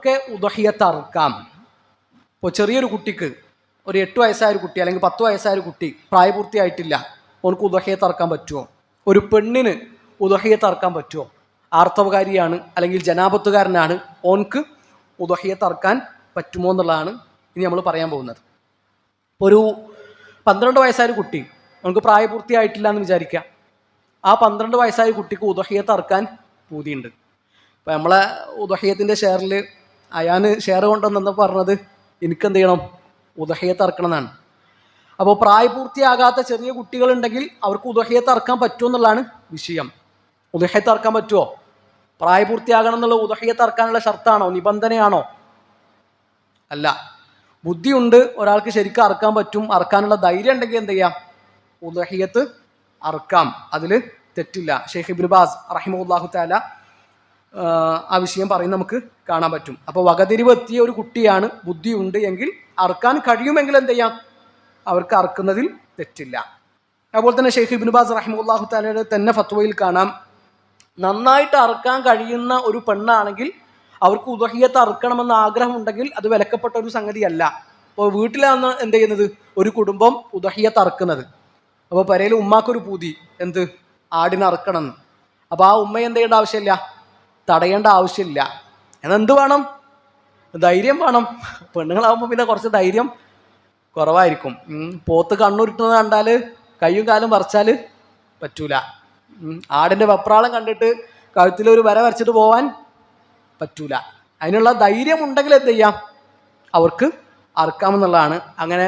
ആർക്കൊക്കെ ഉദഹിയത്ത് അറുക്കാം? ഇപ്പോൾ ചെറിയൊരു കുട്ടിക്ക്, ഒരു 8 വയസ്സായ ഒരു കുട്ടി അല്ലെങ്കിൽ 10 വയസ്സായ ഒരു കുട്ടി, പ്രായപൂർത്തിയായിട്ടില്ല, ഓനക്ക് ഉദഹിയത്ത് അറുക്കാൻ പറ്റുമോ? ഒരു പെണ്ണിന് ഉദഹിയത്ത് അറുക്കാൻ പറ്റുമോ? ആർത്തവകാരിയാണ് അല്ലെങ്കിൽ ജനാപത്തുകാരനാണ്, ഓൻക്ക് ഉദഹിയത്ത് അറുക്കാൻ പറ്റുമോ എന്നുള്ളതാണ് ഇനി നമ്മൾ പറയാൻ പോകുന്നത്. ഒരു 12 വയസ്സായ ഒരു കുട്ടി, നമുക്ക് പ്രായപൂർത്തിയായിട്ടില്ല എന്ന് വിചാരിക്കാം. ആ 12 വയസ്സായ കുട്ടിക്ക് ഉദഹിയത്ത് അറുക്കാൻ പൂതിയുണ്ട്. ഇപ്പം നമ്മളെ ഉദഹിയത്തിൻ്റെ ഷെയറിൽ അയാന് ഷെയർ കൊണ്ടുവന്നപ്പോൾ പറഞ്ഞത് എനിക്കെന്ത് ചെയ്യണം, ഉദഹിയത്ത് അറുക്കണം എന്നാണ്. അപ്പോൾ പ്രായപൂർത്തിയാകാത്ത ചെറിയ കുട്ടികളുണ്ടെങ്കിൽ അവർക്ക് ഉദഹിയത്ത് അറുക്കാൻ പറ്റുമോ എന്നുള്ളതാണ് വിഷയം. ഉദഹിയത്ത് അറുക്കാൻ പറ്റുമോ? പ്രായപൂർത്തിയാകണം എന്നുള്ള ഉദഹിയത്ത് അറുക്കാനുള്ള ഷർത്താണോ, നിബന്ധനയാണോ? അല്ല. ബുദ്ധിയുണ്ട്, ഒരാൾക്ക് ശരിക്കും അറുക്കാൻ പറ്റും, അറുക്കാനുള്ള ധൈര്യം ഉണ്ടെങ്കിൽ എന്ത് ചെയ്യാം, ഉദഹിയത്ത് അറുക്കാം, അതിൽ തെറ്റില്ല. ഷെയ്ഖ് ഇബ്നു ബാസ് റഹിമഹുല്ലാഹു തആല ആ വിഷയം പറയും, നമുക്ക് കാണാൻ പറ്റും. അപ്പോൾ വകതിരിവ് എത്തിയ ഒരു കുട്ടിയാണ്, ബുദ്ധിയുണ്ട് എങ്കിൽ, അറുക്കാൻ കഴിയുമെങ്കിൽ എന്ത് ചെയ്യാം, അവർക്ക് അറുക്കുന്നതിൽ തെറ്റില്ല. അതുപോലെ തന്നെ ഷെയ്ഖ് ഇബ്നു ബാസ് റഹിമഹുല്ലാഹു തആലയുടെ തന്നെ ഫത്വയിൽ കാണാം, നന്നായിട്ട് അറുക്കാൻ കഴിയുന്ന ഒരു പെണ്ണാണെങ്കിൽ അവർക്ക് ഉദഹിയത്ത് അറുക്കണമെന്ന് ആഗ്രഹമുണ്ടെങ്കിൽ അത് വിലക്കപ്പെട്ട ഒരു സംഗതിയല്ല. അപ്പോൾ വീട്ടിലാണ് എന്ത് ചെയ്യുന്നത്, ഒരു കുടുംബം ഉദഹിയത്ത് അറുക്കുന്നത്. അപ്പോൾ പെരയിൽ ഉമ്മാക്കൊരു പൂതി, എന്ത്, ആടിനെ അറുക്കണമെന്ന്. അപ്പോൾ ആ ഉമ്മയെ എന്ത് ചെയ്യേണ്ട ആവശ്യമില്ല, തടയേണ്ട ആവശ്യമില്ല. എന്നാൽ എന്ത് വേണം, ധൈര്യം വേണം. പെണ്ണുങ്ങളാകുമ്പോൾ പിന്നെ കുറച്ച് ധൈര്യം കുറവായിരിക്കും. പോത്ത് കണ്ണുരുട്ടുന്നത് കണ്ടാൽ കയ്യും കാലും പറിച്ചാൽ പറ്റൂല. ആടിൻ്റെ വെപ്രാളം കണ്ടിട്ട് കഴുത്തിലൊരു വര വരച്ചിട്ട് പോകാൻ പറ്റൂല. അതിനുള്ള ധൈര്യം ഉണ്ടെങ്കിൽ എന്ത് ചെയ്യാം, അവർക്ക് അറുക്കാമെന്നുള്ളതാണ്. അങ്ങനെ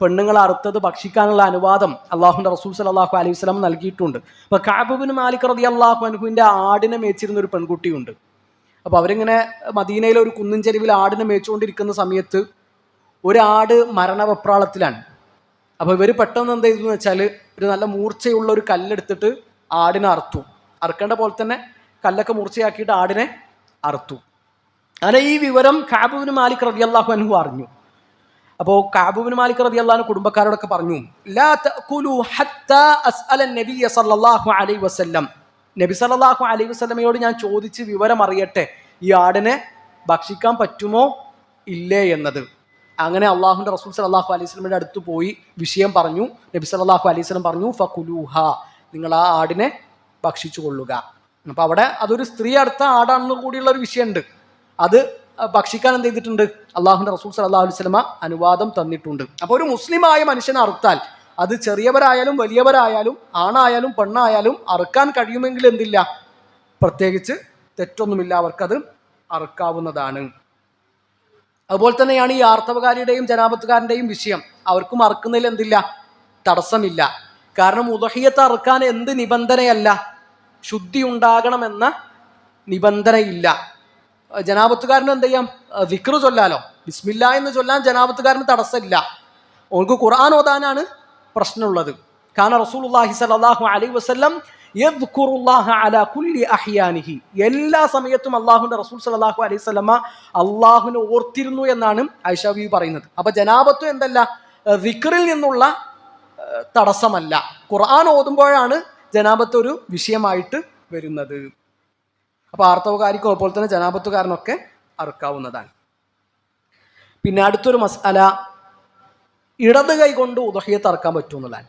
പെണ്ണുങ്ങൾ അറുത്തത് ഭക്ഷിക്കാനുള്ള അനുവാദം അള്ളാഹുവിൻ്റെ റസൂൽ സല്ലല്ലാഹു അലൈഹി വസല്ലം നൽകിയിട്ടുണ്ട്. അപ്പോൾ കഅബ് ഇബ്നു മാലിക് റളിയല്ലാഹു അൻഹുവിൻ്റെ ആടിനെ മേച്ചിരുന്ന ഒരു പെൺകുട്ടിയുണ്ട്. അപ്പോൾ അവരിങ്ങനെ മദീനയിലെ ഒരു കുന്നിൻ ചെരുവിൽ ആടിനെ മേച്ചുകൊണ്ടിരിക്കുന്ന സമയത്ത് ഒരാട് മരണവെപ്രാളത്തിലാണ്. അപ്പോൾ ഇവർ പെട്ടെന്ന് എന്ത് ചെയ്തു എന്ന് വെച്ചാൽ, ഒരു നല്ല മൂർച്ചയുള്ള ഒരു കല്ലെടുത്തിട്ട് ആടിനെ അറുത്തു. അറുക്കേണ്ട പോലെ തന്നെ കല്ലൊക്കെ മൂർച്ചയാക്കിയിട്ട് ആടിനെ അറുത്തു. അങ്ങനെ ഈ വിവരം കഅബ് ഇബ്നു മാലിക് റളിയല്ലാഹു അൻഹു അറിഞ്ഞു. അപ്പോൾ കഅബ് ഇബ്നു മാലിക് റളിയല്ലാഹു അൻഹു കുടുംബക്കാരോടൊക്കെ പറഞ്ഞു, ലാ തഅകുലു ഹത്താ അസ്അല നബിയ സല്ലല്ലാഹു അലൈഹി വസല്ലം, നബി സല്ലല്ലാഹു അലൈഹി വസല്ലമയോട് ഞാൻ ചോദിച്ച് വിവരം അറിയട്ടെ, ഈ ആടിനെ ഭക്ഷിക്കാൻ പറ്റുമോ ഇല്ലേ എന്നത്. അങ്ങനെ അള്ളാഹുവിൻ്റെ റസൂൽ സല്ലല്ലാഹു അലൈഹി വസല്ലമയുടെ അടുത്ത് പോയി വിഷയം പറഞ്ഞു. നബി സല്ലല്ലാഹു അലൈഹി വസല്ലം പറഞ്ഞു, ഫകുലൂഹ, നിങ്ങൾ ആ ആടിനെ ഭക്ഷിച്ചു കൊള്ളുക. അപ്പോൾ അവിടെ അതൊരു സ്ത്രീ അടുത്ത ആടാണെന്ന് കൂടിയുള്ള ഒരു വിഷയമുണ്ട്. അത് ഭക്ഷിക്കാൻ എന്ത് ചെയ്തിട്ടുണ്ട്, അള്ളാഹുവിൻ്റെ റസൂൽ സല്ലല്ലാഹു അലൈഹി വസല്ലമ അനുവാദം തന്നിട്ടുണ്ട്. അപ്പോൾ ഒരു മുസ്ലിമായ മനുഷ്യനെ അറുത്താൽ, അത് ചെറിയവരായാലും വലിയവരായാലും ആണായാലും പെണ്ണായാലും അറുക്കാൻ കഴിയുമെങ്കിൽ എന്തില്ല, പ്രത്യേകിച്ച് തെറ്റൊന്നുമില്ല, അവർക്കത് അറുക്കാവുന്നതാണ്. അതുപോലെ തന്നെയാണ് ഈ ആർത്തവകാരിയുടെയും ജനാപത്തുകാരൻ്റെയും വിഷയം. അവർക്കും അറുക്കുന്നതിൽ എന്തില്ല, തടസ്സമില്ല. കാരണം ഉദഹിയത്ത് അറുക്കാൻ എന്ത് നിബന്ധനയല്ല, ശുദ്ധി ഉണ്ടാകണമെന്ന നിബന്ധനയില്ല. ജനാപത്തുകാരന് എന്ത് ചെയ്യാം, ദിക്ർ ചൊല്ലാലോ, ബിസ്മില്ലാ എന്ന് ചൊല്ലാൻ ജനാപത്തുകാരന് തടസ്സമില്ല. ഓർക്ക് ഖുർആൻ ഓതാനാണ് പ്രശ്നമുള്ളത്. കാരണം റസൂലുള്ളാഹി സ്വല്ലല്ലാഹു അലൈഹി വസല്ലം യദ്കുറുല്ലാഹ അലാ കുല്ലി അഹ്യാനിഹി, എല്ലാ സമയത്തും അള്ളാഹുവിൻ്റെ റസൂൽ സ്വല്ലല്ലാഹു അലൈഹി വസല്ലമ അള്ളാഹുവിനെ ഓർത്തിരുന്നു എന്നാണ് ആയിഷ ബീവി പറയുന്നത്. അപ്പോൾ ജനാപത്തും എന്തല്ല, ദിക്റിൽ നിന്നുള്ള തടസ്സമല്ല. ഖുർആൻ ഓതുമ്പോഴാണ് ജനാപത്ത് ഒരു വിഷയമായിട്ട് വരുന്നത്. അപ്പോൾ ആർത്തവകാരിക്കും അതുപോലെ തന്നെ ജനാപത്തുകാരനൊക്കെ അറുക്കാവുന്നതാണ്. പിന്നെ അടുത്തൊരു മസ്അല, ഇടത് കൈ കൊണ്ട് ഉദഹിയത്ത് അറുക്കാൻ പറ്റുമെന്നുള്ളതാണ്.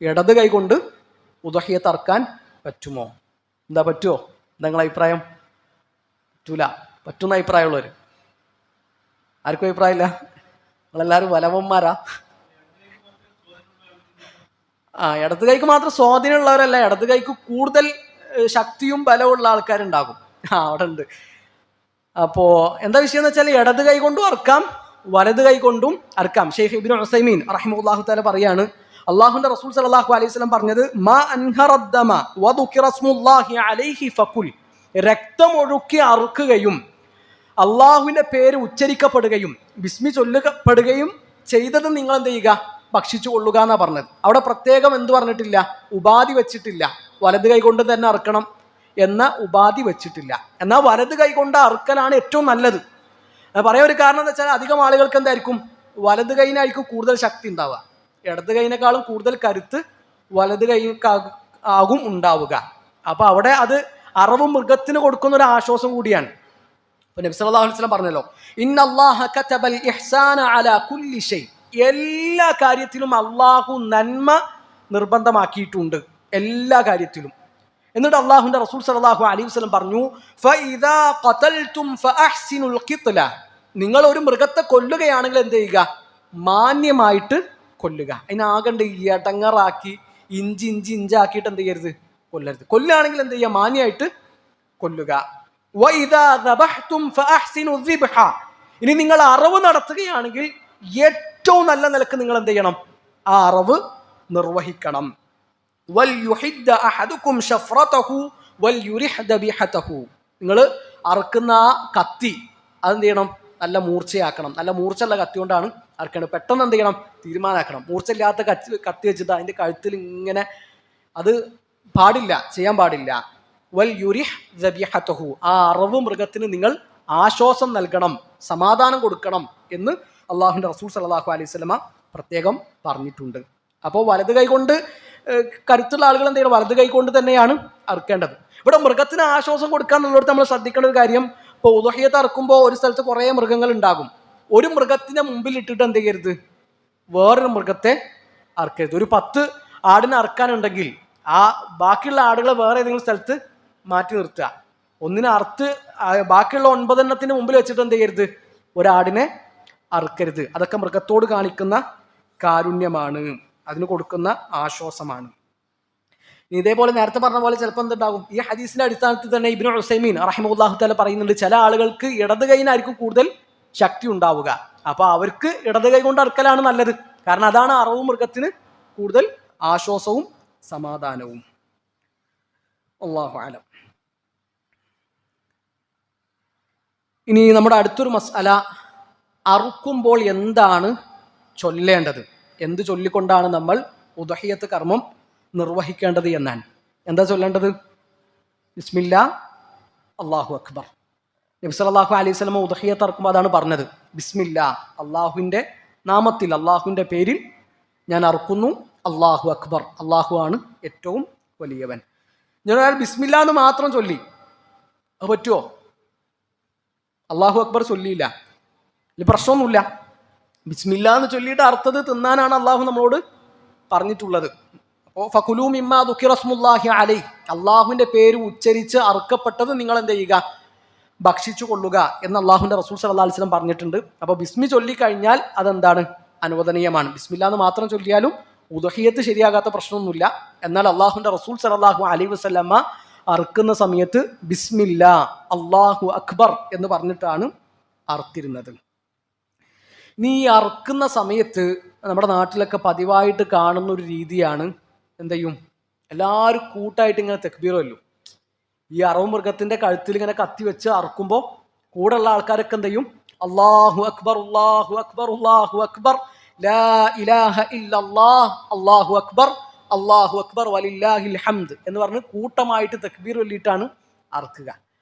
ഇടത് കൈ കൊണ്ട് ഉദഹിയത്ത് അറുക്കാൻ പറ്റുമോ? എന്താ പറ്റുമോ? എന്താ നിങ്ങളുടെ അഭിപ്രായം? പറ്റൂല. പറ്റുന്ന അഭിപ്രായമുള്ളവർ ആർക്കും അഭിപ്രായമില്ല? നിങ്ങളെല്ലാവരും വലവന്മാരാ. ഇടത് കൈക്ക് മാത്രം സ്വാധീനമുള്ളവരല്ല, ഇടത് കൈക്ക് കൂടുതൽ ശക്തിയും ബലമുള്ള ആൾക്കാരുണ്ടാകും. അവിടെ ഉണ്ട്. അപ്പോൾ എന്താ വിഷയം എന്ന് വെച്ചാൽ, ഇടത് കൈ കൊണ്ടും അറുക്കാം, വലത് കൈ കൊണ്ടും അറുക്കാം. ഷെയ്ഖ് ഇബ്നു ഉസൈമീൻ റഹിമഹുല്ലാഹു തആല പറയാണ്, അള്ളാഹുവിൻ്റെ റസൂൽ സല്ലല്ലാഹു അലൈഹി വസല്ലം പറഞ്ഞത്, മാ അൻഹറദ്ദമ വദുകിറ സ്മുല്ലാഹി അലൈഹി ഫകുൽ, രക്തമൊഴുക്കി അറുക്കുകയും അള്ളാഹുവിൻ്റെ പേര് ഉച്ചരിക്കപ്പെടുകയും ബിസ്മി ചൊല്ലപ്പെടുകയും ചെയ്തത് നിങ്ങൾ എന്ത് ചെയ്യുക, ഭക്ഷിച്ചു കൊള്ളുക എന്നാണ് പറഞ്ഞത്. അവിടെ പ്രത്യേകം എന്ത് പറഞ്ഞിട്ടില്ല, ഉപാധി വെച്ചിട്ടില്ല. വലത് കൈ കൊണ്ട് തന്നെ അറുക്കണം എന്ന ഉപാധി വെച്ചിട്ടില്ല. എന്നാൽ വലത് കൈ കൊണ്ട് അറുക്കലാണ് ഏറ്റവും നല്ലത്. പറയാൻ ഒരു കാരണം എന്ന് വെച്ചാൽ, അധികം ആളുകൾക്ക് എന്തായിരിക്കും, വലത് കൈനായിരിക്കും കൂടുതൽ ശക്തി ഉണ്ടാവുക. ഇടത് കൈനേക്കാളും കൂടുതൽ കരുത്ത് വലത് കൈക്കാകും ഉണ്ടാവുക. അപ്പോൾ അവിടെ അത് അറവ് മൃഗത്തിന് കൊടുക്കുന്ന ഒരു ആശ്വാസം കൂടിയാണ്. അപ്പോൾ നബി സല്ലല്ലാഹു അലൈഹി വസല്ലം പറഞ്ഞല്ലോ, ഇന്നല്ലാഹ കതബൽ ഇഹ്സാന അലാ കുല്ലി ഷൈ, എല്ലാ കാര്യത്തിലും അള്ളാഹു നന്മ നിർബന്ധമാക്കിയിട്ടുണ്ട്, എല്ലാ കാര്യത്തിലും. എന്നിട്ട് അള്ളാഹുവിന്റെ റസൂൽ സല്ലല്ലാഹു അലൈഹി വസല്ലം പറഞ്ഞു, ഫഇദാ ഖതൽതും ഫഅഹ്സിനുൽ ഖിത്ല, നിങ്ങൾ ഒരു മൃഗത്തെ കൊല്ലുകയാണെങ്കിൽ എന്ത് ചെയ്യുക? മാന്യമായിട്ട് കൊല്ലുക. അതിനാകണ്ട് ഇടങ്ങറാക്കി ഇഞ്ചാക്കിയിട്ട് എന്ത് ചെയ്യരുത്? കൊല്ലരുത്. കൊല്ലുകയാണെങ്കിൽ എന്ത് ചെയ്യുക? മാന്യമായിട്ട് കൊല്ലുക. വഇദാ ദബഹ്തും ഫഅഹ്സിനു ദിബ്ഹ, ഇനി നിങ്ങൾ അറവ് നടത്തുകയാണെങ്കിൽ ഏറ്റവും നല്ല നിലക്ക് നിങ്ങൾ എന്ത് ചെയ്യണം? ആ അറവ് നിർവഹിക്കണം. വൽയുഹിദ്ദ അഹദുകും ശഫ്റതഹു വൽയുരിഹ് ദബിഹതഹു, നിങ്ങൾ അറുക്കുന്ന ആ കത്തി അതെന്ത് ചെയ്യണം? നല്ല മൂർച്ചയാക്കണം. നല്ല മൂർച്ചയുള്ള കത്തി കൊണ്ടാണ് അറുക്കേണ്ടത്. പെട്ടെന്ന് എന്ത് ചെയ്യണം? തീരുമാനമാക്കണം. മൂർച്ചയില്ലാത്ത കത്തി വെച്ചിട്ട് അതിൻ്റെ കഴുത്തിൽ ഇങ്ങനെ, അത് പാടില്ല, ചെയ്യാൻ പാടില്ല. വൽയുരിഹ് ദബിഹതഹു, ആ അറവ് മൃഗത്തിന് നിങ്ങൾ ആശ്വാസം നൽകണം, സമാധാനം കൊടുക്കണം എന്ന് അള്ളാഹുവിൻ്റെ റസൂൽ സല്ലല്ലാഹു അലൈഹി വസല്ലമ പ്രത്യേകം പറഞ്ഞിട്ടുണ്ട്. അപ്പോൾ വലത് കൈ കൊണ്ട് കരുത്തുള്ള ആളുകൾ എന്ത് ചെയ്യണം? വലത് കൈ കൊണ്ട് തന്നെയാണ് അറുക്കേണ്ടത്. ഇവിടെ മൃഗത്തിന് ആശ്വാസം കൊടുക്കുക എന്നുള്ളത് നമ്മൾ ശ്രദ്ധിക്കേണ്ട ഒരു കാര്യം, ഇപ്പോൾ ഉദ്ഹിയ്യത്ത് അറുക്കുമ്പോൾ ഒരു സ്ഥലത്ത് കുറേ മൃഗങ്ങൾ ഉണ്ടാകും. ഒരു മൃഗത്തിൻ്റെ മുമ്പിൽ ഇട്ടിട്ട് എന്ത് ചെയ്യരുത്? വേറൊരു മൃഗത്തെ അറുക്കരുത്. ഒരു 10 ആടിനെ അറുക്കാനുണ്ടെങ്കിൽ ആ ബാക്കിയുള്ള ആടുകളെ വേറെ ഏതെങ്കിലും സ്ഥലത്ത് മാറ്റി നിർത്തുക. ഒന്നിനെ അറുത്ത് ബാക്കിയുള്ള 9 എണ്ണത്തിന് മുമ്പിൽ വെച്ചിട്ട് എന്ത് ചെയ്യരുത്? ഒരാടിനെ അറുക്കരുത്. അതൊക്കെ മൃഗത്തോട് കാണിക്കുന്ന കാരുണ്യമാണ്, അതിന് കൊടുക്കുന്ന ആശ്വാസമാണ്. ഇതേപോലെ നേരത്തെ പറഞ്ഞ പോലെ ചിലപ്പോൾ എന്തുണ്ടാകും? ഈ ഹദീസിന്റെ അടിസ്ഥാനത്തിൽ തന്നെ ഇബ്നു ഉസൈമീൻ റഹിമഹുല്ലാഹു തആല പറയുന്നുണ്ട്, ചില ആളുകൾക്ക് ഇടത് കൈയിനായിരിക്കും കൂടുതൽ ശക്തി ഉണ്ടാവുക. അപ്പോൾ അവർക്ക് ഇടത് കൈ കൊണ്ട് അറുക്കലാണ് നല്ലത്. കാരണം അതാണ് അറവ് മൃഗത്തിന് കൂടുതൽ ആശ്വാസവും സമാധാനവും. അല്ലാഹു അലം. ഇനി നമ്മുടെ അടുത്തൊരു മസ്അല, അറുക്കുമ്പോൾ എന്താണ് ചൊല്ലേണ്ടത്? എന്ത് ചൊല്ലിക്കൊണ്ടാണ് നമ്മൾ ഉദ്ഹിയ്യത്ത് കർമ്മം നിർവഹിക്കേണ്ടത് എന്നാണ്. എന്താ ചൊല്ലേണ്ടത്? ബിസ്മില്ലാ അല്ലാഹു അക്ബർ. നബി സല്ലല്ലാഹു അലൈഹി വസല്ലം ഉദ്ഹിയ്യത്ത് അറുക്കുമ്പോൾ അതാണ് പറഞ്ഞത്, ബിസ്മില്ലാ, അള്ളാഹുവിൻ്റെ നാമത്തിൽ, അള്ളാഹുവിൻ്റെ പേരിൽ ഞാൻ അറുക്കുന്നു, അല്ലാഹു അക്ബർ, അള്ളാഹു ആണ് ഏറ്റവും വലിയവൻ. ഞാൻ ബിസ്മില്ലാ എന്ന് മാത്രം ചൊല്ലി, അത് പറ്റുമോ? അല്ലാഹു അക്ബർ ചൊല്ലിയില്ല, ഇതിൽ പ്രശ്നമൊന്നുമില്ല. ബിസ്മില്ലാ എന്ന് ചൊല്ലിയിട്ട് അർത്ഥത് തിന്നാനാണ് അള്ളാഹു നമ്മളോട് പറഞ്ഞിട്ടുള്ളത്. അപ്പോൾ ഫകുലൂ മിമ്മാ ദുക്കിറ സ്മുല്ലാഹി അലൈഹി, അള്ളാഹുവിൻ്റെ പേര് ഉച്ചരിച്ച് അറുക്കപ്പെട്ടത് നിങ്ങൾ എന്ത് ചെയ്യുക? ഭക്ഷിച്ചു കൊള്ളുക എന്ന് അള്ളാഹുവിൻ്റെ റസൂൽ സല്ലല്ലാഹു അലൈഹി വസല്ലം പറഞ്ഞിട്ടുണ്ട്. അപ്പോൾ ബിസ്മി ചൊല്ലിക്കഴിഞ്ഞാൽ അതെന്താണ്? അനുവദനീയമാണ്. ബിസ്മില്ലാ എന്ന് മാത്രം ചൊല്ലിയാലും ഉദ്ഹിയ്യത്ത് ശരിയാകാത്ത പ്രശ്നമൊന്നുമില്ല. എന്നാൽ അള്ളാഹുവിൻ്റെ റസൂൽ സല്ലല്ലാഹു അലൈഹി വസല്ലമ അറുക്കുന്ന സമയത്ത് ബിസ്മില്ലാ അല്ലാഹു അക്ബർ എന്ന് പറഞ്ഞിട്ടാണ് അറുത്തിരുന്നത്. നീ അറുക്കുന്ന സമയത്ത് നമ്മുടെ നാട്ടിലൊക്കെ പതിവായിട്ട് കാണുന്ന ഒരു രീതിയാണ്, എന്ത് ചെയ്യും? എല്ലാവരും കൂട്ടായിട്ട് ഇങ്ങനെ തക്ബീർ ചൊല്ലും. ഈ അറവ് മൃഗത്തിൻ്റെ കഴുത്തിൽ ഇങ്ങനെ കത്തി വെച്ച് അറുക്കുമ്പോൾ കൂടെയുള്ള ആൾക്കാരൊക്കെ എന്ത് ചെയ്യും? അല്ലാഹു അക്ബർ അല്ലാഹു അക്ബർ അല്ലാഹു അക്ബർ ലാ ഇലാഹ ഇല്ലല്ലാഹ് അല്ലാഹു അക്ബർ അല്ലാഹു അക്ബർ വലില്ലാഹിൽ ഹംദ് എന്ന് പറഞ്ഞ് കൂട്ടമായിട്ട് തക്ബീർ ചൊല്ലിയിട്ടാണ് അറുക്കുക.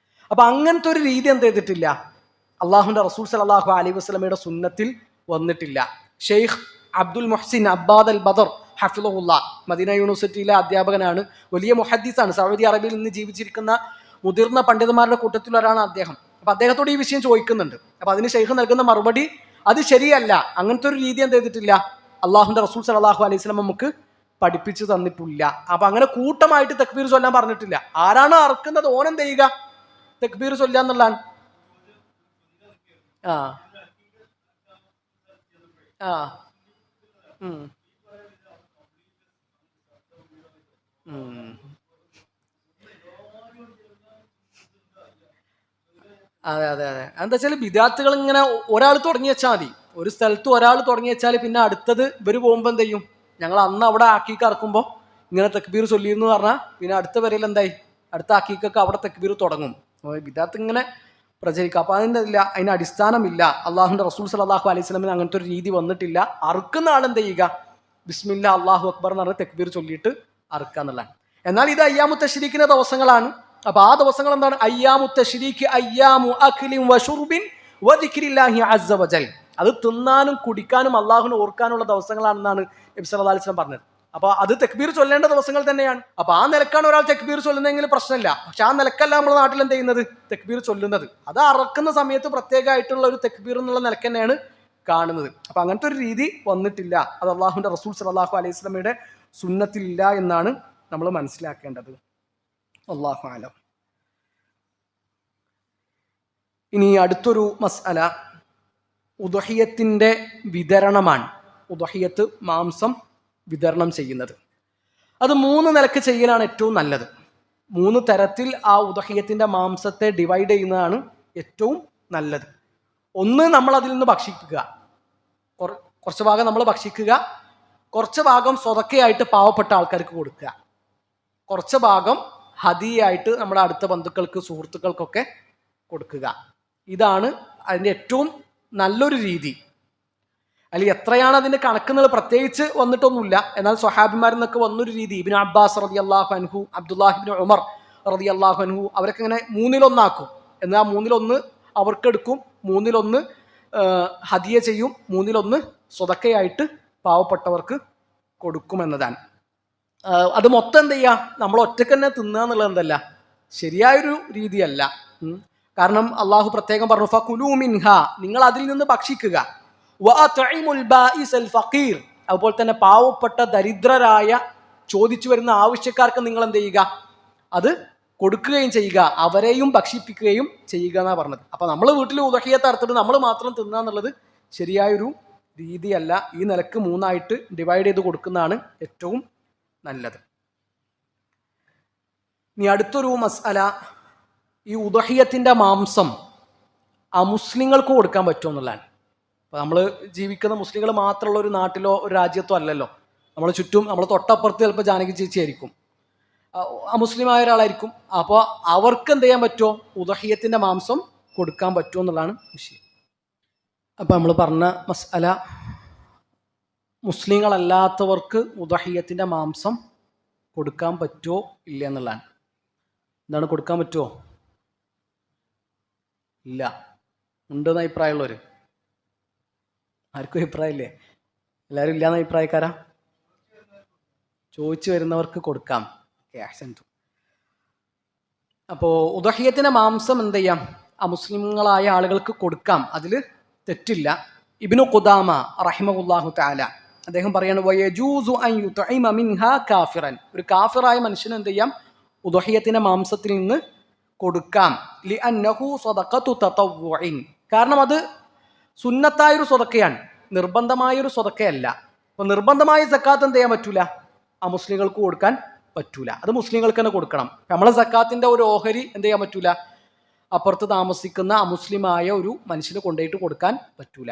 അപ്പം അങ്ങനത്തെ ഒരു രീതി എന്ത് ചെയ്തിട്ടില്ല? അള്ളാഹുവിൻ്റെ റസൂൽ സല്ലല്ലാഹു അലൈഹി വസല്ലമയുടെ സുന്നത്തിൽ വന്നിട്ടില്ല. ഷെയ്ഖ് അബ്ദുൽ മുഹ്സിൻ അബ്ബാദ് അൽ ബദർ ഹഫിളഹുല്ലാ മദീന യൂണിവേഴ്സിറ്റിയിലെ അധ്യാപകനാണ്, വലിയ മുഹദ്ദിസാണ്. സൗദി അറേബ്യയിൽ നിന്ന് ജീവിച്ചിരിക്കുന്ന മുതിർന്ന പണ്ഡിതന്മാരുടെ കൂട്ടത്തിൽ ഒരാളാണ് അദ്ദേഹം. അപ്പം അദ്ദേഹത്തോട് ഈ വിഷയം ചോദിക്കുന്നുണ്ട്. അപ്പം അതിന് ഷെയ്ഖ് നൽകുന്ന മറുപടി, അത് ശരിയല്ല, അങ്ങനത്തെ ഒരു രീതി എന്ത് ചെയ്തിട്ടില്ല? അള്ളാഹുവിൻ്റെ റസൂൽ സല്ലല്ലാഹു അലൈഹി വസല്ലം നമുക്ക് പഠിപ്പിച്ചു തന്നിട്ടില്ല. അപ്പം അങ്ങനെ കൂട്ടമായിട്ട് തക്ബീർ ചൊല്ലാൻ പറഞ്ഞിട്ടില്ല. ആരാണ് അറുക്കുന്നത് ഓനെന്ത് ചെയ്യുക? തക്ബീർ ചൊല്ലാന്നുള്ളതാണ്. ആ ആ അതെ അതെ അതെ. എന്താ വെച്ചാൽ ബിദാത്തുകൾ ഇങ്ങനെ ഒരാൾ തുടങ്ങി വെച്ചാൽ മതി. ഒരു സ്ഥലത്ത് ഒരാൾ തുടങ്ങി വെച്ചാൽ പിന്നെ അടുത്തത് ഇവർ പോകുമ്പോൾ എന്ത് ചെയ്യും? ഞങ്ങൾ അന്ന് അവിടെ ആക്കിക്ക് ഇറക്കുമ്പോൾ ഇങ്ങനെ തക്ബീർ ചൊല്ലിയെന്ന് പറഞ്ഞാൽ പിന്നെ അടുത്ത വരയിൽ എന്തായി? അടുത്ത ആക്കിക്കൊക്കെ അവിടെ തക്ബീർ തുടങ്ങും. ബിദാത്ത് ഇങ്ങനെ പ്രചരിക്കുക. അപ്പോൾ അതിന് അടിസ്ഥാനമില്ല. അള്ളാഹുവിൻ്റെ റസൂൽ സല്ലല്ലാഹു അലൈഹി വസല്ലമയിൽ അങ്ങനത്തെ ഒരു രീതി വന്നിട്ടില്ല. അറുക്കുന്ന ആൾ എന്ത് ചെയ്യുക? ബിസ്മില്ലാ അല്ലാഹു അക്ബർ എന്ന് പറഞ്ഞ് തക്ബീർ ചൊല്ലിയിട്ട് അറുക്കുക എന്നുള്ളതാണ്. എന്നാൽ ഇത് അയ്യാമു തശ്രീഖിന്റെ ദിവസങ്ങളാണ്. അപ്പോൾ ആ ദിവസങ്ങൾ എന്താണ്? അയ്യാമു തശ്രീഖ് അയ്യാമു അഖ്ലിൻ വശുർബിൻ വദിക്രില്ലാഹി അസ്സ വജൽ, അത് തിന്നാനും കുടിക്കാനും അള്ളാഹുവിനെ ഓർക്കാനുള്ള ദിവസങ്ങളാണെന്നാണ് നബി സല്ലല്ലാഹു അലൈഹി വസല്ലം പറഞ്ഞത്. അപ്പോൾ അത് തക്ബീർ ചൊല്ലേണ്ട ദിവസങ്ങൾ തന്നെയാണ്. അപ്പോൾ ആ നിലക്കാണ് ഒരാൾ തക്ബീർ ചൊല്ലുന്നതെങ്കിൽ പ്രശ്നമില്ല. പക്ഷെ ആ നിലക്കല്ല നമ്മുടെ നാട്ടിൽ എന്ത് ചെയ്യുന്നത്, തക്ബീർ ചൊല്ലുന്നത്. അത് അറക്കുന്ന സമയത്ത് പ്രത്യേകമായിട്ടുള്ള ഒരു തക്ബീർ എന്നുള്ള നിലക്ക് തന്നെയാണ് കാണുന്നത്. അപ്പം അങ്ങനത്തെ ഒരു രീതി വന്നിട്ടില്ല. അത് അള്ളാഹുവിൻ്റെ റസൂൽ സല്ലല്ലാഹു അലൈഹി വസല്ലമയുടെ സുന്നത്തിലില്ല എന്നാണ് നമ്മൾ മനസ്സിലാക്കേണ്ടത്. അല്ലാഹു അലം. ഇനി അടുത്തൊരു മസ്അല ഉദ്ഹിയത്തിൻ്റെ വിതരണമാണ്. ഉദ്ഹിയത്ത് മാംസം വിതരണം ചെയ്യുന്നത് അത് 3 നിലക്ക് ചെയ്യലാണ് ഏറ്റവും നല്ലത്. 3 തരത്തിൽ ആ ഉദ്ഹിയത്തിൻ്റെ മാംസത്തെ ഡിവൈഡ് ചെയ്യുന്നതാണ് ഏറ്റവും നല്ലത്. ഒന്ന്, നമ്മൾ അതിൽ നിന്ന് ഭക്ഷിക്കുക, കുറച്ച് ഭാഗം നമ്മൾ ഭക്ഷിക്കുക, കുറച്ച് ഭാഗം സ്വതക്കയായിട്ട് പാവപ്പെട്ട ആൾക്കാർക്ക് കൊടുക്കുക, കുറച്ച് ഭാഗം ഹദിയായിട്ട് നമ്മുടെ അടുത്ത ബന്ധുക്കൾക്ക് സുഹൃത്തുക്കൾക്കൊക്കെ കൊടുക്കുക. ഇതാണ് അതിൻ്റെ ഏറ്റവും നല്ലൊരു രീതി. അല്ലെങ്കിൽ എത്രയാണ് അതിൻ്റെ കണക്കെന്നുള്ളത് പ്രത്യേകിച്ച് വന്നിട്ടൊന്നുമില്ല. എന്നാൽ സ്വഹാബിമാരിൽ നിന്നൊക്കെ വന്നൊരു രീതി, ഇബ്നു അബ്ബാസ് റളിയല്ലാഹു അൻഹു, അബ്ദുല്ലാഹിബ്നു ഉമർ റളിയല്ലാഹു അൻഹു അവരൊക്കെ ഇങ്ങനെ 3-1 എന്നാൽ 3-1 അവർക്കെടുക്കും, 3-1 ഹദിയ ചെയ്യും, 3-1 സ്വതക്കയായിട്ട് പാവപ്പെട്ടവർക്ക് കൊടുക്കുമെന്നതാണ്. അത് മൊത്തം എന്ത് ചെയ്യുക, നമ്മൾ ഒറ്റക്ക് തന്നെ തിന്നുക എന്നുള്ളത് എന്തല്ല, ശരിയായൊരു രീതിയല്ല. കാരണം അള്ളാഹു പ്രത്യേകം പറഞ്ഞു, ഫകുലൂ മിൻഹ, നിങ്ങൾ അതിൽ നിന്ന് ഭക്ഷിക്കുക, വഅത്ഇമുൽ ബാഇസൽ ഫഖീർ, അതുപോലെ തന്നെ പാവപ്പെട്ട ദരിദ്രരായ ചോദിച്ചു വരുന്ന ആവശ്യക്കാർക്ക് നിങ്ങൾ എന്ത് ചെയ്യുക, അത് കൊടുക്കുകയും ചെയ്യുക, അവരെയും ഭക്ഷിപ്പിക്കുകയും ചെയ്യുക എന്നാണ് പറഞ്ഞത്. അപ്പം നമ്മൾ വീട്ടിൽ ഉദ്ഹിയത്ത് അറുത്തിട്ട് നമ്മൾ മാത്രം തിന്നുക എന്നുള്ളത് ശരിയായൊരു രീതിയല്ല. ഈ നിലക്ക് 3ആയിട്ട് ഡിവൈഡ് ചെയ്ത് കൊടുക്കുന്നതാണ് ഏറ്റവും നല്ലത്. ഇനി അടുത്തൊരു മസ്അല, ഈ ഉദ്ഹിയത്തിൻ്റെ മാംസം അമുസ്ലിങ്ങൾക്ക് കൊടുക്കാൻ പറ്റുമോ എന്നുള്ളതാണ്. അപ്പോൾ നമ്മൾ ജീവിക്കുന്ന മുസ്ലിങ്ങൾ മാത്രമുള്ള ഒരു നാട്ടിലോ ഒരു രാജ്യത്തോ അല്ലല്ലോ. നമ്മൾ ചുറ്റും നമ്മൾ തൊട്ടപ്പുറത്ത് ചിലപ്പോൾ ജാനകി ചേച്ചി ആയിരിക്കും, അമുസ്ലിമായ ഒരാളായിരിക്കും. അപ്പോൾ അവർക്ക് എന്ത് ചെയ്യാൻ പറ്റുമോ, ഉദ്ഹിയത്തിൻ്റെ മാംസം കൊടുക്കാൻ പറ്റുമോ എന്നുള്ളതാണ് വിഷയം. അപ്പോൾ നമ്മൾ പറഞ്ഞ മസ്അല, മുസ്ലിങ്ങളല്ലാത്തവർക്ക് ഉദ്ഹിയത്തിൻ്റെ മാംസം കൊടുക്കാൻ പറ്റുമോ ഇല്ല എന്നുള്ളതാണ്. എന്താണ്, കൊടുക്കാൻ പറ്റുമോ? ഇല്ല. ഉണ്ടെന്ന് അഭിപ്രായമുള്ളവർ? ആർക്കും അഭിപ്രായമില്ലേ? എല്ലാവരും ഇല്ലയെന്ന അഭിപ്രായക്കാരാ? ചോദിച്ചു വരുന്നവർക്ക് കൊടുക്കാം. അപ്പോൾ ഉദ്ഹിയത്തിൻ്റെ മാംസം എന്ത് ചെയ്യാം, അമുസ്ലിങ്ങളായ ആളുകൾക്ക് കൊടുക്കാം, അതിൽ തെറ്റില്ല. ഇബ്നു ഖുദാമ റഹിമഹുല്ലാഹു തആല അദ്ദേഹം പറയാണ്, വയജൂസു അൻ യുത്ഇമ മിൻഹാ കാഫിറൻ, ഒരു കാഫിറായ മനുഷ്യന് എന്ത് ചെയ്യാം, ഉദ്ഹിയത്തിൻ്റെ മാംസത്തിൽ നിന്ന് കൊടുക്കാം. ലിഅന്നഹു സദഖത്തു തതവ്വുഇൻ, കാരണം അത് സുന്നത്തായൊരു സ്വതക്കയാണ്, നിർബന്ധമായൊരു സ്വതക്കയല്ല. അപ്പോൾ നിർബന്ധമായ സക്കാത്ത് എന്ത് ചെയ്യാൻ പറ്റൂല, അമുസ്ലിങ്ങൾക്ക് കൊടുക്കാൻ പറ്റൂല, അത് മുസ്ലിങ്ങൾക്ക് തന്നെ കൊടുക്കണം. നമ്മളെ സക്കാത്തിൻ്റെ ഒരു ഓഹരി എന്ത് ചെയ്യാൻ പറ്റൂല, അപ്പുറത്ത് താമസിക്കുന്ന അമുസ്ലിമായ ഒരു മനുഷ്യന് കൊണ്ടുപോയിട്ട് കൊടുക്കാൻ പറ്റൂല.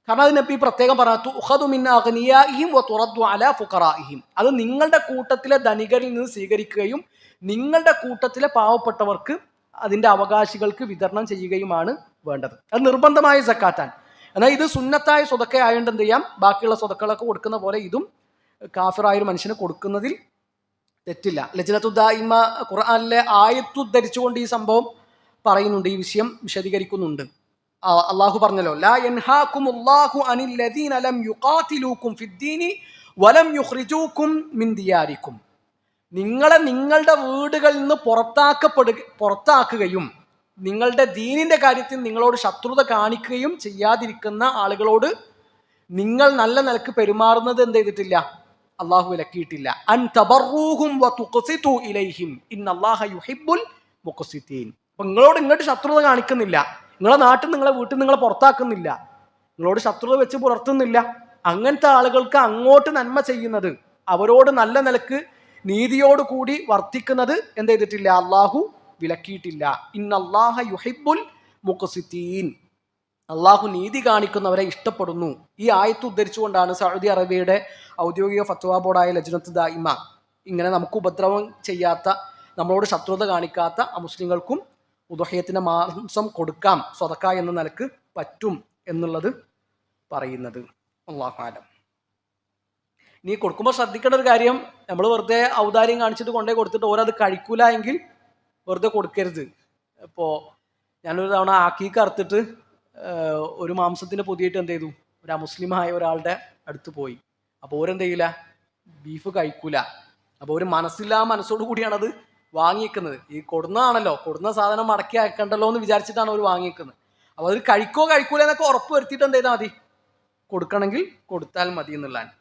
കാരണം അത് നബി പ്രത്യേകം പറഞ്ഞു, ഉഖദു മിൻ അഗ്നിയാഇഹിം വതുറദ്ദു അലാ ഫുഖറാഇഹിം, അത് നിങ്ങളുടെ കൂട്ടത്തിലെ ധനികരിൽ നിന്ന് സ്വീകരിക്കുകയും നിങ്ങളുടെ കൂട്ടത്തിലെ പാവപ്പെട്ടവർക്ക് അതിൻ്റെ അവകാശികൾക്ക് വിതരണം ചെയ്യുകയുമാണ് വേണ്ടത്. അത് നിർബന്ധമായ സക്കാത്താണ്. എന്നാൽ ഇത് സുന്നത്തായ സ്വതക്ക ആയതുകൊണ്ട് എന്ത് ചെയ്യാം, ബാക്കിയുള്ള സ്വതക്കളൊക്കെ കൊടുക്കുന്ന പോലെ ഇതും കാഫിറായൊരു മനുഷ്യന് കൊടുക്കുന്നതിൽ തെറ്റില്ല. ലജ്നത്തു ദായിമ ഖുർആനിലെ ആയത്ത് ഉദ്ധരിച്ചുകൊണ്ട് ഈ സംഭവം പറയുന്നുണ്ട്, ഈ വിഷയം വിശദീകരിക്കുന്നുണ്ട്. അള്ളാഹു പറഞ്ഞല്ലോ, ലാ യൻഹാകുമുല്ലാഹു അനിൽ ലദീന ലം യുഖാതിലൂകും ഫിദ്ദീനി വലം യുഖ്രിജൂകും മിൻ ദിയാരിക്കും, നിങ്ങളെ നിങ്ങളുടെ വീടുകളിൽ നിന്ന് പുറത്താക്കുകയും നിങ്ങളുടെ ദീനിൻ്റെ കാര്യത്തിൽ നിങ്ങളോട് ശത്രുത കാണിക്കുകയും ചെയ്യാതിരിക്കുന്ന ആളുകളോട് നിങ്ങൾ നല്ല നിലക്ക് പെരുമാറുന്നത് എന്ത് ചെയ്തിട്ടില്ല, അള്ളാഹു വിലക്കിയിട്ടില്ല. അൻ തബറൂഹും വതുഖ്സിതു ഇലൈഹിം ഇന്നല്ലാഹ യുഹിബ്ബുൽ മുഖ്സിതീൻ. അപ്പം നിങ്ങളോട് ഇങ്ങോട്ട് ശത്രുത കാണിക്കുന്നില്ല, നിങ്ങളെ നാട്ടിൽ നിങ്ങളെ വീട്ടിൽ നിങ്ങളെ പുറത്താക്കുന്നില്ല, നിങ്ങളോട് ശത്രുത വെച്ച് പുലർത്തുന്നില്ല, അങ്ങനത്തെ ആളുകൾക്ക് അങ്ങോട്ട് നന്മ ചെയ്യുന്നത്, അവരോട് നല്ല നിലക്ക് നീതിയോടുകൂടി വർത്തിക്കുന്നത് എന്ത് ചെയ്തിട്ടില്ല, അള്ളാഹു വിലക്കിയിട്ടില്ല. ഇന്നല്ലാഹ യുഹിബ്ബുൽ മുഖ്സിതീൻ, അള്ളാഹു നീതി കാണിക്കുന്നവരെ ഇഷ്ടപ്പെടുന്നു. ഈ ആയത്ത് ഉദ്ധരിച്ചുകൊണ്ടാണ് സൗദി അറേബ്യയുടെ ഔദ്യോഗിക ഫത്വ ബോർഡായ ലജ്നത്ത് ദായിമ ഇങ്ങനെ നമുക്ക് ഉപദ്രവം ചെയ്യാത്ത, നമ്മളോട് ശത്രുത കാണിക്കാത്ത അമുസ്ലിങ്ങൾക്കും ഉദ്ഹിയത്തിൻ്റെ മാംസം കൊടുക്കാം, സ്വതക്ക എന്ന നിലക്ക് പറ്റും എന്നുള്ളത് പറയുന്നത്. അല്ലാഹു അലം. ഇനി കൊടുക്കുമ്പോൾ ശ്രദ്ധിക്കേണ്ട ഒരു കാര്യം, നമ്മൾ വെറുതെ ഔദാര്യം കാണിച്ചിട്ട് കൊണ്ടേ കൊടുത്തിട്ട് ഓരത് കഴിക്കൂല എങ്കിൽ വെറുതെ കൊടുക്കരുത്. ഇപ്പോൾ ഞാനൊരു തവണ ആക്കീക്ക് അറുത്തിട്ട് ഒരു മാംസത്തിന് പുതിയിട്ട് എന്ത് ചെയ്തു, ഒരു അമുസ്ലിമായ ഒരാളുടെ അടുത്ത് പോയി. അപ്പോൾ ഓരെന്ത് ചെയ്യില്ല, ബീഫ് കഴിക്കൂല. അപ്പോൾ ഒരു മനസ്സില്ലാ മനസ്സോടു കൂടിയാണ് അത് വാങ്ങിക്കുന്നത്. ഈ കൊടുന്ന സാധനം മടക്കി അയക്കണ്ടല്ലോ എന്ന് വിചാരിച്ചിട്ടാണ് അവർ വാങ്ങിക്കുന്നത്. അപ്പോൾ അത് കഴിക്കൂല എന്നൊക്കെ ഉറപ്പ് വരുത്തിയിട്ട് എന്ത് ചെയ്താൽ മതി, കൊടുക്കണമെങ്കിൽ കൊടുത്താൽ മതി എന്നുള്ളതാണ്.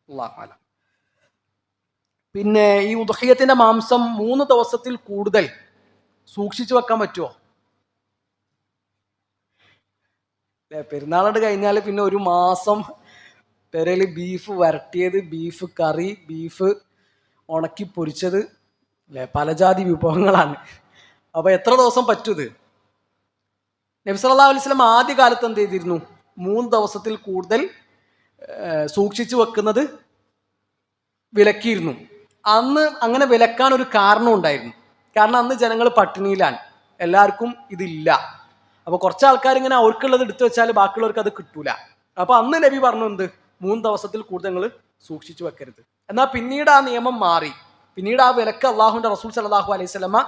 അല്ലാഹു അലം. പിന്നെ ഈ ഉദ്ഹിയത്തിന്റെ മാംസം 3 ദിവസത്തിൽ കൂടുതൽ സൂക്ഷിച്ചു വെക്കാൻ പറ്റുമോ? പെരുന്നാളോട് കഴിഞ്ഞാൽ പിന്നെ ഒരു മാസം പെരയിൽ ബീഫ് വരട്ടിയത്, ബീഫ് കറി, ബീഫ് ഉണക്കി പൊരിച്ചത്, പലജാതി വിഭവങ്ങളാണ്. അപ്പോൾ എത്ര ദിവസം പറ്റൂത്? നബി സല്ലല്ലാഹു അലൈഹി വസല്ലം ആദ്യ കാലത്ത് എന്ത് ചെയ്തിരുന്നു? 3 ദിവസത്തിൽ കൂടുതൽ സൂക്ഷിച്ചു വെക്കുന്നത് വിലക്കിയിരുന്നു. അന്ന് അങ്ങനെ വിലക്കാൻ ഒരു കാരണം ഉണ്ടായിരുന്നു. കാരണം അന്ന് ജനങ്ങൾ പട്ടിണിയിലാണ്, എല്ലാവർക്കും ഇതില്ല. അപ്പോൾ കുറച്ച് ആൾക്കാർ ഇങ്ങനെ അവർക്കുള്ളത് എടുത്തു വെച്ചാൽ ബാക്കിയുള്ളവർക്ക് അത് കിട്ടൂല. അപ്പോൾ അന്ന് നബി പറഞ്ഞു എന്ത്, 3 ദിവസത്തിൽ കൂടുതൽ നിങ്ങൾ സൂക്ഷിച്ചു വെക്കരുത്. എന്നാൽ പിന്നീട് ആ നിയമം മാറി. പിന്നീട് ആ വിലക്ക് അള്ളാഹുവിന്റെ റസൂൽ സല്ലല്ലാഹു അലൈഹി വസല്ലമ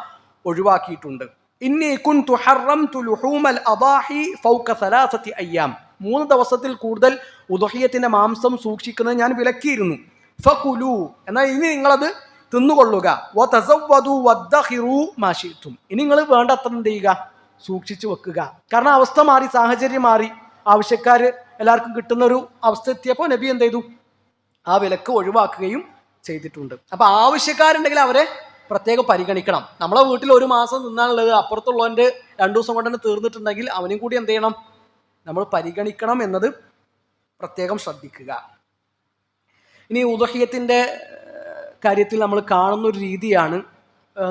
ഒഴിവാക്കിയിട്ടുണ്ട്. ഇന്നി കുൻതു ഹറംതു ലുഹൂമൽ അദാഹി ഫൗക 3 അയ്യാം. 3 ദിവസത്തിൽ കൂടുതൽ ഉദ്ഹിയത്തിന്റെ മാംസം സൂക്ഷിക്കുന്നത് ഞാൻ വിലക്കിയിരുന്നു. ഫകുലു, എന്നാൽ ഇനി നിങ്ങളത് തിന്നുകൊള്ളുക. വതസവ്വദു വദ്ദഖിറു മാ ശിഅ്തും. ഇനി നിങ്ങൾ വേണ്ടത്ര എന്ത് ചെയ്യുക, സൂക്ഷിച്ചു വെക്കുക. കാരണം അവസ്ഥ മാറി, സാഹചര്യം മാറി, ആവശ്യക്കാർ എല്ലാവർക്കും കിട്ടുന്ന ഒരു അവസ്ഥ എത്തിയപ്പോൾ നബി എന്ത് ചെയ്തു, ആ വിലക്ക് ഒഴിവാക്കുകയും ചെയ്തിട്ടുണ്ട്. അപ്പൊ ആവശ്യക്കാരുണ്ടെങ്കിൽ അവരെ പ്രത്യേകം പരിഗണിക്കണം. നമ്മളെ വീട്ടിൽ ഒരു മാസം നിന്നാണുള്ളത്, അപ്പുറത്തുള്ളവൻ്റെ 2 ദിവസം കൊണ്ട് തന്നെ തീർന്നിട്ടുണ്ടെങ്കിൽ അവനും കൂടി എന്ത് ചെയ്യണം, നമ്മൾ പരിഗണിക്കണം എന്നത് പ്രത്യേകം ശ്രദ്ധിക്കുക. ഇനി ഉദ്ഹിയത്തിന്റെ കാര്യത്തിൽ നമ്മൾ കാണുന്ന ഒരു രീതിയാണ്,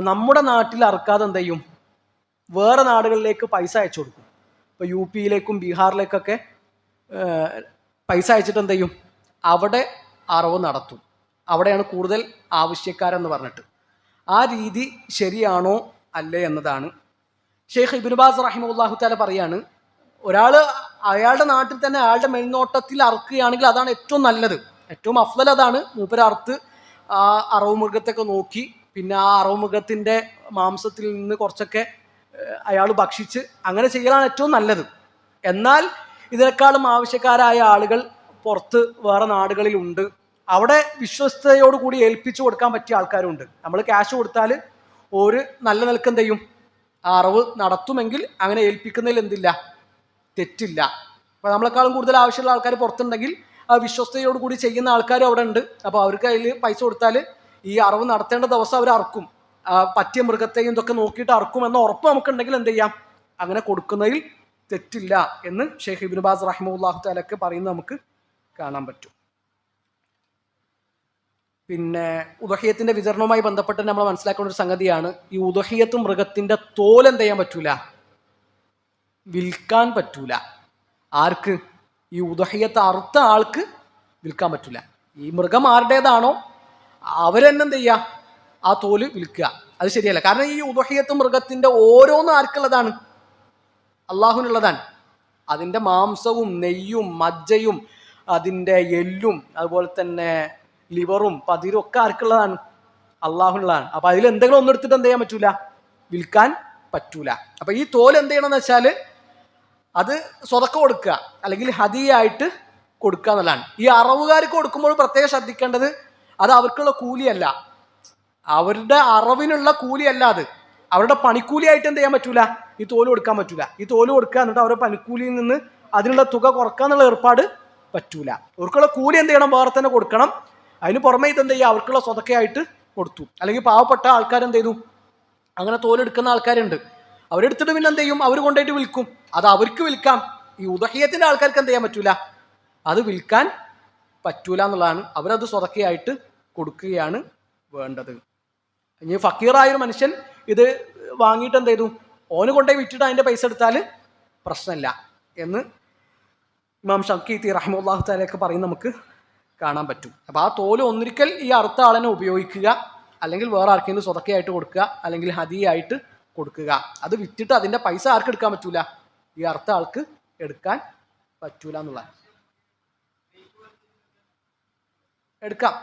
നമ്മുടെ നാട്ടിൽ അറക്കാതെ എന്ത് ചെയ്യും, വേറെ നാടുകളിലേക്ക് പൈസ അയച്ചു കൊടുക്കും. ഇപ്പോൾ യു പിയിലേക്കും ബീഹാറിലേക്കൊക്കെ പൈസ അയച്ചിട്ട് എന്ത് ചെയ്യും, അവിടെ അറവ് നടത്തും. അവിടെയാണ് കൂടുതൽ ആവശ്യക്കാരെന്ന് പറഞ്ഞിട്ട്. ആ രീതി ശരിയാണോ അല്ലേ എന്നതാണ്. ഷെയ്ഖ് ഇബ്നു ബാസ് റഹിമഹുല്ലാഹു തആല പറയാണ്, ഒരാൾ അയാളുടെ നാട്ടിൽ തന്നെ അയാളുടെ മേൽനോട്ടത്തിൽ അറക്കുകയാണെങ്കിൽ അതാണ് ഏറ്റവും നല്ലത്, ഏറ്റവും അഫ്ളൽ അതാണ്. മൂപ്പര് അറുത്ത് ആ അറവ് മൃഗത്തൊക്കെ നോക്കി, പിന്നെ ആ അറവ് മൃഗത്തിൻ്റെ മാംസത്തിൽ നിന്ന് കുറച്ചൊക്കെ അയാൾ ഭക്ഷിച്ച് അങ്ങനെ ചെയ്യലാണ് ഏറ്റവും നല്ലത്. എന്നാൽ ഇതിനേക്കാളും ആവശ്യക്കാരായ ആളുകൾ പുറത്ത് വേറെ നാടുകളിലുണ്ട്. അവിടെ വിശ്വസ്തയോടുകൂടി ഏൽപ്പിച്ചു കൊടുക്കാൻ പറ്റിയ ആൾക്കാരുണ്ട്. നമ്മൾ ക്യാഷ് കൊടുത്താൽ ഒരു നല്ല നിലക്ക് എന്ത് ചെയ്യും, ആ അറവ് നടത്തുമെങ്കിൽ അങ്ങനെ ഏൽപ്പിക്കുന്നതിൽ എന്തില്ല, തെറ്റില്ല. അപ്പോൾ നമ്മളെക്കാളും കൂടുതൽ ആവശ്യമുള്ള ആൾക്കാർ പുറത്തുണ്ടെങ്കിൽ ആ വിശ്വസ്തയോടുകൂടി ചെയ്യുന്ന ആൾക്കാരും അവിടെ ഉണ്ട്. അപ്പോൾ അവർക്ക് അതിൽ പൈസ കൊടുത്താൽ ഈ അറവ് നടത്തേണ്ട ദിവസം അവർ അറക്കും. പറ്റിയ മൃഗത്തെയും ഇതൊക്കെ നോക്കിയിട്ട് അറക്കും എന്ന ഉറപ്പ് നമുക്കുണ്ടെങ്കിൽ എന്ത് ചെയ്യാം, അങ്ങനെ കൊടുക്കുന്നതിൽ തെറ്റില്ല എന്ന് ഷെയ്ഖ് ഇബ്നു ബാസ് റഹിമഹുല്ലാഹു തആലക്ക് പറയുന്നത് നമുക്ക് കാണാൻ പറ്റും. പിന്നെ ഉദ്ഹിയത്തിന്റെ വിതരണവുമായി ബന്ധപ്പെട്ട് നമ്മൾ മനസ്സിലാക്കേണ്ട ഒരു സംഗതിയാണ്, ഈ ഉദ്ഹിയത്ത് മൃഗത്തിന്റെ തോൽ എന്ത് ചെയ്യാൻ പറ്റൂല, വിൽക്കാൻ പറ്റൂല. ആർക്ക്? ഈ ഉദ്ഹിയത്ത് അറുത്ത ആൾക്ക് വിൽക്കാൻ പറ്റൂല. ഈ മൃഗം ആരുടേതാണോ അവരെന്നെ എന്ത് ചെയ്യുക, ആ തോല് വിൽക്കുക. അത് ശരിയല്ല. കാരണം ഈ ഉദ്ഹിയത്ത് മൃഗത്തിന്റെ ഓരോന്നും ആർക്കുള്ളതാണ്, അള്ളാഹുവിനുള്ളതാണ്. അതിൻ്റെ മാംസവും നെയ്യും മജ്ജയും അതിൻ്റെ എല്ലും അതുപോലെ തന്നെ ലിവറും പതിരും ഒക്കെ ആർക്കുള്ളതാണ്, അള്ളാഹുനുള്ളതാണ്. അപ്പൊ അതിൽ എന്തെങ്കിലും ഒന്നെടുത്തിട്ട് എന്ത് ചെയ്യാൻ പറ്റൂല, വിൽക്കാൻ പറ്റൂല. അപ്പൊ ഈ തോൽ എന്ത് ചെയ്യണമെന്ന് വെച്ചാൽ അത് സ്വതക്ക കൊടുക്കുക അല്ലെങ്കിൽ ഹദിയായിട്ട് കൊടുക്കുക എന്നുള്ളതാണ്. ഈ അറവുകാർക്ക് കൊടുക്കുമ്പോൾ പ്രത്യേകം ശ്രദ്ധിക്കേണ്ടത്, അത് അവർക്കുള്ള കൂലിയല്ല, അവരുടെ അറവിനുള്ള കൂലിയല്ല, അത് അവരുടെ പണിക്കൂലിയായിട്ട് എന്ത് ചെയ്യാൻ പറ്റൂല, ഈ തോല് കൊടുക്കാൻ പറ്റൂല. ഈ തോല് കൊടുക്കുക എന്നിട്ട് അവരുടെ പണിക്കൂലിയിൽ നിന്ന് അതിനുള്ള തുക കുറക്കുക എന്നുള്ള ഏർപ്പാട് പറ്റൂല. അവർക്കുള്ള കൂലി എന്ത് ചെയ്യണം, വേറെ തന്നെ കൊടുക്കണം. അതിന് പുറമെ ഇതെന്ത് ചെയ്യുക, അവർക്കുള്ള സ്വതക്കയായിട്ട് കൊടുത്തു. അല്ലെങ്കിൽ പാവപ്പെട്ട ആൾക്കാർ എന്ത് ചെയ്തു, അങ്ങനെ തോലെടുക്കുന്ന ആൾക്കാരുണ്ട്, അവരെടുത്തിട്ട് പിന്നെ എന്ത് ചെയ്യും, അവർ കൊണ്ടുപോയിട്ട് വിൽക്കും. അത് അവർക്ക് വിൽക്കാം. ഈ ഉദ്ഹിയത്തിന്റെ ആൾക്കാർക്ക് എന്ത് ചെയ്യാൻ പറ്റൂല, അത് വിൽക്കാൻ പറ്റൂല എന്നുള്ളതാണ്. അവരത് സ്വതക്കയായിട്ട് കൊടുക്കുകയാണ് വേണ്ടത്. ഇനി ഫക്കീറായൊരു മനുഷ്യൻ ഇത് വാങ്ങിയിട്ട് എന്ത് ചെയ്തു, ഓന് കൊണ്ടുപോയി വിറ്റിട്ട് അതിൻ്റെ പൈസ എടുത്താൽ പ്രശ്നമില്ല എന്ന് ഇമാം ഷങ്കീത്തി റഹിമഹുല്ലാഹു തആലയൊക്കെ പറയും നമുക്ക് കാണാൻ പറ്റും. അപ്പോൾ ആ തോല് ഒന്നിരിക്കൽ ഈ അറുത്ത ആളിനെ ഉപയോഗിക്കുക, അല്ലെങ്കിൽ വേറെ ആർക്കെങ്കിലും സ്വതക്കയായിട്ട് കൊടുക്കുക, അല്ലെങ്കിൽ ഹദിയായിട്ട് കൊടുക്കുക. അത് വിറ്റിട്ട് അതിൻ്റെ പൈസ ആർക്ക് എടുക്കാൻ പറ്റൂല, ഈ അറുത്ത ആൾക്ക് എടുക്കാൻ പറ്റൂല എന്നുള്ള. എടുക്കാം,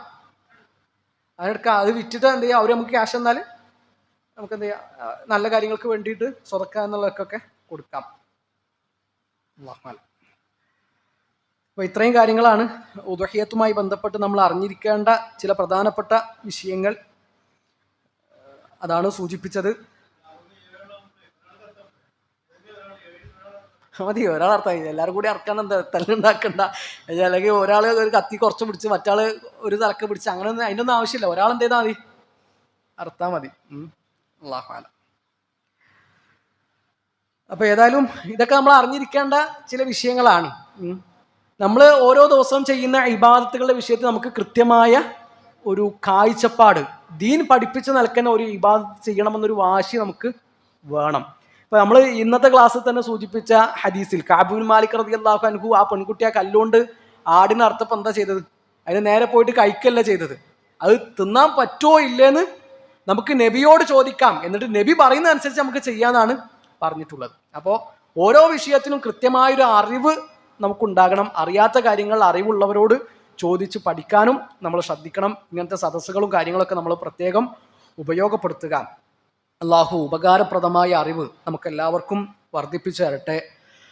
അതെടുക്കാം. അത് വിറ്റിട്ട് എന്ത് ചെയ്യുക, അവർ നമുക്ക് ക്യാഷ് തന്നാൽ നമുക്ക് എന്ത് ചെയ്യാം, നല്ല കാര്യങ്ങൾക്ക് വേണ്ടിയിട്ട് സ്വതക്ക എന്നുള്ളതൊക്കെ കൊടുക്കാം. അപ്പോൾ ഇത്രയും കാര്യങ്ങളാണ് ഉദ്ഹിയത്തുമായി ബന്ധപ്പെട്ട് നമ്മൾ അറിഞ്ഞിരിക്കേണ്ട ചില പ്രധാനപ്പെട്ട വിഷയങ്ങൾ. അതാണ് സൂചിപ്പിച്ചത്. മതി, ഒരാൾ അർത്ഥമായി, എല്ലാവരും കൂടി അറക്കാൻ എന്താ തല്ലുണ്ടാക്കണ്ട. അല്ലെങ്കിൽ ഒരാൾ ഒരു കത്തി കുറച്ച് പിടിച്ച് മറ്റാൾ ഒരു തലക്ക് പിടിച്ച് അങ്ങനെയൊന്നും അതിനൊന്നും ആവശ്യമില്ല. ഒരാൾ എന്ത് ചെയ്താൽ മതി, അറുത്താൽ മതി. അല്ലാഹു അലം. അപ്പോൾ ഏതായാലും ഇതൊക്കെ നമ്മൾ അറിഞ്ഞിരിക്കേണ്ട ചില വിഷയങ്ങളാണ്. നമ്മൾ ഓരോ ദിവസവും ചെയ്യുന്ന ഇബാദത്തുകളുടെ വിഷയത്തിൽ നമുക്ക് കൃത്യമായ ഒരു കാഴ്ചപ്പാട്, ദീൻ പഠിപ്പിച്ച് നൽകുന്ന ഒരു ഇബാദത്ത് ചെയ്യണമെന്നൊരു വാശി നമുക്ക് വേണം. ഇപ്പം നമ്മൾ ഇന്നത്തെ ക്ലാസ്സിൽ തന്നെ സൂചിപ്പിച്ച ഹദീസിൽ കഅബ് ബിൻ മാലിക് റളിയല്ലാഹു അൻഹു ആ പെൺകുട്ടിയെ കല്ലുകൊണ്ട് ആടിനെ അറുത്തപ്പോൾ എന്താ ചെയ്തത്? അതിന് നേരെ പോയിട്ട് കഴിക്കല്ല ചെയ്തത്. അത് തിന്നാൻ പറ്റുമോ ഇല്ലേന്ന് നമുക്ക് നബിയോട് ചോദിക്കാം, എന്നിട്ട് നബി പറയുന്നതനുസരിച്ച് നമുക്ക് ചെയ്യാന്നാണ് പറഞ്ഞിട്ടുള്ളത്. അപ്പോൾ ഓരോ വിഷയത്തിനും കൃത്യമായൊരു അറിവ് നമുക്കുണ്ടാകണം. അറിയാത്ത കാര്യങ്ങൾ അറിവുള്ളവരോട് ചോദിച്ച് പഠിക്കാനും നമ്മൾ ശ്രദ്ധിക്കണം. ഇങ്ങനത്തെ സദസ്സുകളും കാര്യങ്ങളൊക്കെ നമ്മൾ പ്രത്യേകം ഉപയോഗപ്പെടുത്തുക. അള്ളാഹു ഉപകാരപ്രദമായ അറിവ് നമുക്ക് എല്ലാവർക്കും വർദ്ധിപ്പിച്ചു തരട്ടെ.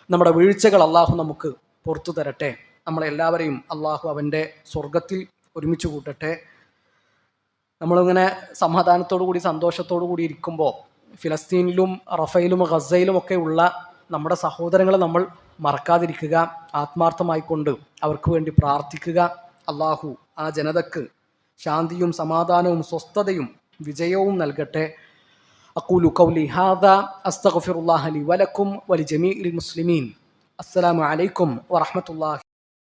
നമ്മുടെ വീഴ്ചകൾ അള്ളാഹു നമുക്ക് പുറത്തു തരട്ടെ. നമ്മളെല്ലാവരെയും അള്ളാഹു അവൻ്റെ സ്വർഗത്തിൽ ഒരുമിച്ച് കൂട്ടട്ടെ. നമ്മളിങ്ങനെ സമാധാനത്തോടു കൂടി സന്തോഷത്തോടു കൂടി ഇരിക്കുമ്പോൾ ഫിലസ്തീനിലും റഫയിലും ഗസയിലും ഒക്കെ ഉള്ള നമ്മുടെ സഹോദരങ്ങളെ നമ്മൾ മറക്കാതിരിക്കുക, ആത്മാർത്ഥമായിക്കൊണ്ട് അവർക്ക് വേണ്ടി പ്രാർത്ഥിക്കുക. അള്ളാഹു ആ ജനതക്ക് ശാന്തിയും സമാധാനവും സ്വസ്ഥതയും വിജയവും നൽകട്ടെ. അഖൂലു ഖൗലി ഹാദാ അസ്തഗ്ഫിറുല്ലാഹ ലി വലക്കും വലിജമീഇൽ മുസ്ലിമീൻ. അസ്സലാമു അലൈക്കും വറഹ്മത്തുള്ളാഹി